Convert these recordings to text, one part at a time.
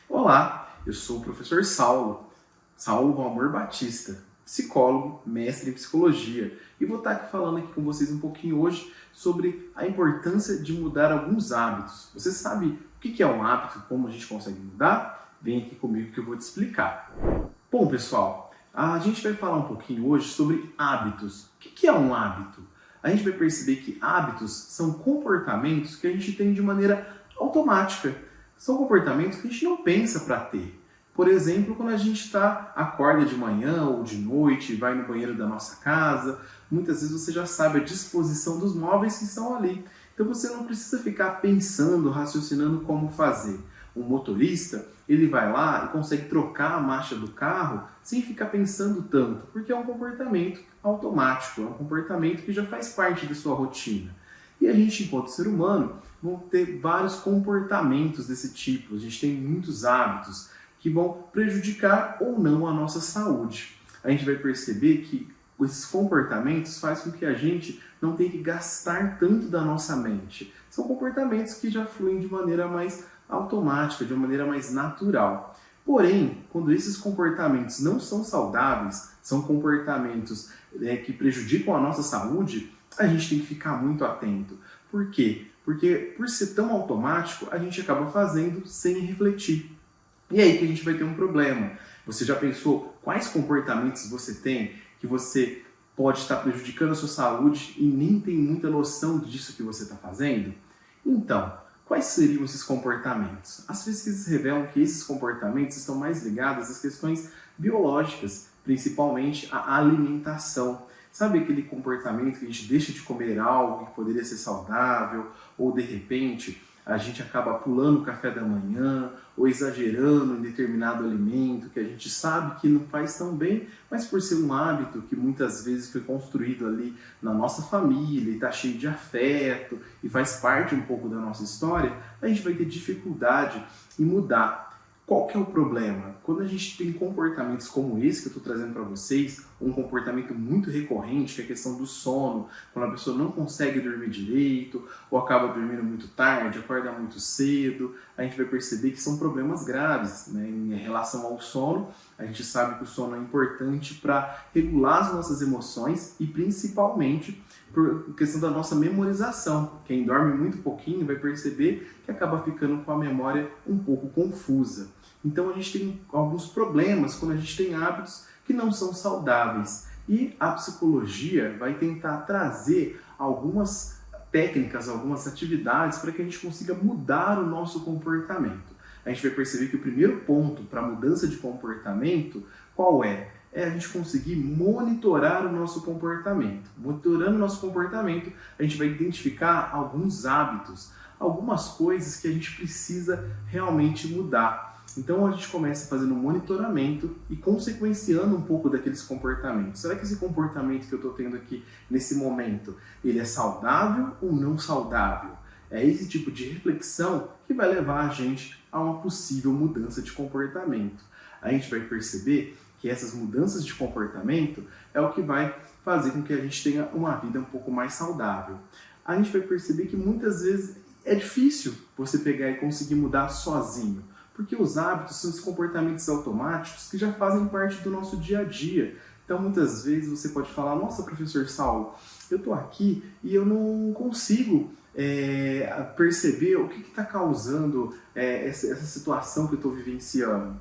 Olá, eu sou o professor Saulo Valmor Batista, psicólogo, mestre em psicologia, e vou estar aqui falando aqui com vocês um pouquinho hoje sobre a importância de mudar alguns hábitos. Você sabe o que é um hábito, como a gente consegue mudar? Vem aqui comigo que eu vou te explicar. Bom, pessoal, a gente vai falar um pouquinho hoje sobre hábitos. O que é um hábito? A gente vai perceber que hábitos são comportamentos que a gente tem de maneira automática. São comportamentos que a gente não pensa para ter. Por exemplo, quando a gente acorda de manhã ou de noite, vai no banheiro da nossa casa, muitas vezes você já sabe a disposição dos móveis que estão ali. Então você não precisa ficar pensando, raciocinando como fazer. Um motorista, ele vai lá e consegue trocar a marcha do carro sem ficar pensando tanto, porque é um comportamento automático, é um comportamento que já faz parte da sua rotina. E a gente, enquanto ser humano, vão ter vários comportamentos desse tipo. A gente tem muitos hábitos que vão prejudicar ou não a nossa saúde. A gente vai perceber que esses comportamentos fazem com que a gente não tenha que gastar tanto da nossa mente. São comportamentos que já fluem de maneira mais automática, de uma maneira mais natural. Porém, quando esses comportamentos não são saudáveis, são comportamentos que prejudicam a nossa saúde, a gente tem que ficar muito atento. Por quê? Porque por ser tão automático, a gente acaba fazendo sem refletir. E aí que a gente vai ter um problema. Você já pensou quais comportamentos você tem que você pode estar prejudicando a sua saúde e nem tem muita noção disso que você está fazendo? Então, quais seriam esses comportamentos? As pesquisas revelam que esses comportamentos estão mais ligados às questões biológicas, principalmente à alimentação. Sabe aquele comportamento que a gente deixa de comer algo que poderia ser saudável, ou de repente a gente acaba pulando o café da manhã, ou exagerando em determinado alimento que a gente sabe que não faz tão bem, mas por ser um hábito que muitas vezes foi construído ali na nossa família, e está cheio de afeto, e faz parte um pouco da nossa história, a gente vai ter dificuldade em mudar. Qual que é o problema? Quando a gente tem comportamentos como esse que eu estou trazendo para vocês, um comportamento muito recorrente, que é a questão do sono, quando a pessoa não consegue dormir direito, ou acaba dormindo muito tarde, acorda muito cedo, a gente vai perceber que são problemas graves, né? Em relação ao sono, a gente sabe que o sono é importante para regular as nossas emoções e principalmente por questão da nossa memorização. Quem dorme muito pouquinho vai perceber que acaba ficando com a memória um pouco confusa. Então a gente tem alguns problemas quando a gente tem hábitos que não são saudáveis. E a psicologia vai tentar trazer algumas técnicas, algumas atividades para que a gente consiga mudar o nosso comportamento. A gente vai perceber que o primeiro ponto para a mudança de comportamento, qual é? É a gente conseguir monitorar o nosso comportamento. Monitorando o nosso comportamento, a gente vai identificar alguns hábitos, algumas coisas que a gente precisa realmente mudar. Então a gente começa fazendo um monitoramento e consequenciando um pouco daqueles comportamentos. Será que esse comportamento que eu estou tendo aqui nesse momento, ele é saudável ou não saudável? É esse tipo de reflexão que vai levar a gente a uma possível mudança de comportamento. A gente vai perceber que essas mudanças de comportamento é o que vai fazer com que a gente tenha uma vida um pouco mais saudável. A gente vai perceber que muitas vezes é difícil você pegar e conseguir mudar sozinho, porque os hábitos são os comportamentos automáticos que já fazem parte do nosso dia a dia. Então muitas vezes você pode falar, nossa, professor Saulo, eu estou aqui e eu não consigo perceber o que está causando essa situação que eu estou vivenciando.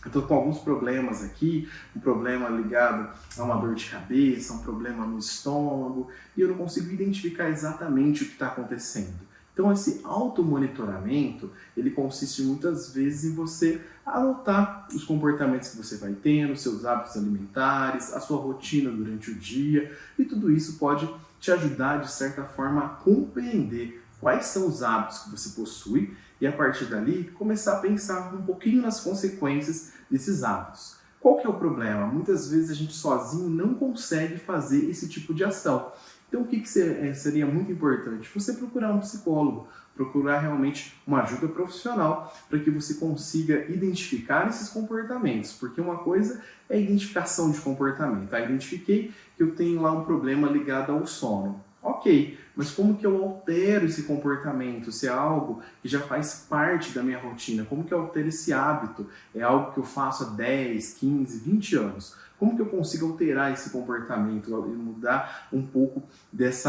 Eu estou com alguns problemas aqui, um problema ligado a uma dor de cabeça, um problema no estômago, e eu não consigo identificar exatamente o que está acontecendo. Então esse automonitoramento, ele consiste muitas vezes em você anotar os comportamentos que você vai tendo, seus hábitos alimentares, a sua rotina durante o dia, e tudo isso pode te ajudar de certa forma a compreender quais são os hábitos que você possui e a partir dali começar a pensar um pouquinho nas consequências desses hábitos. Qual que é o problema? Muitas vezes a gente sozinho não consegue fazer esse tipo de ação. Então o que seria muito importante? Você procurar um psicólogo, procurar realmente uma ajuda profissional para que você consiga identificar esses comportamentos, porque uma coisa é a identificação de comportamento. Identifiquei que eu tenho lá um problema ligado ao sono. Ok, mas como que eu altero esse comportamento? Se é algo que já faz parte da minha rotina, como que eu altero esse hábito? É algo que eu faço há 10, 15, 20 anos. Como que eu consigo alterar esse comportamento e mudar um pouco desse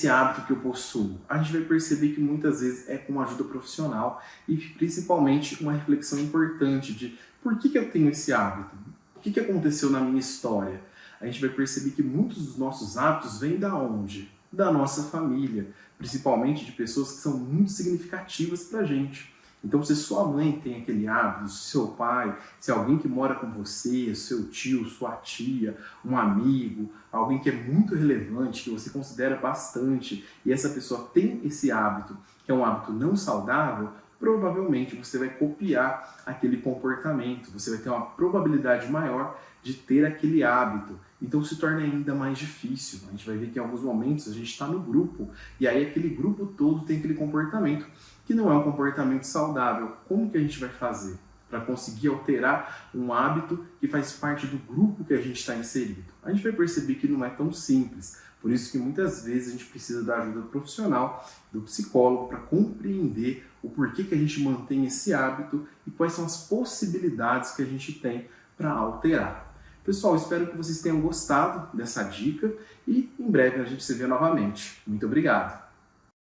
hábito que eu possuo? A gente vai perceber que muitas vezes é com ajuda profissional e principalmente uma reflexão importante de por que eu tenho esse hábito? O que aconteceu na minha história? A gente vai perceber que muitos dos nossos hábitos vêm da onde? Da nossa família, principalmente de pessoas que são muito significativas para a gente. Então, se sua mãe tem aquele hábito, se seu pai, se alguém que mora com você, seu tio, sua tia, um amigo, alguém que é muito relevante, que você considera bastante, e essa pessoa tem esse hábito, que é um hábito não saudável, provavelmente você vai copiar aquele comportamento, você vai ter uma probabilidade maior de ter aquele hábito. Então se torna ainda mais difícil. A gente vai ver que em alguns momentos a gente está no grupo e aí aquele grupo todo tem aquele comportamento que não é um comportamento saudável. Como que a gente vai fazer para conseguir alterar um hábito que faz parte do grupo que a gente está inserido? A gente vai perceber que não é tão simples. Por isso que muitas vezes a gente precisa da ajuda profissional, do psicólogo, para compreender o porquê que a gente mantém esse hábito e quais são as possibilidades que a gente tem para alterar. Pessoal, espero que vocês tenham gostado dessa dica e em breve a gente se vê novamente. Muito obrigado!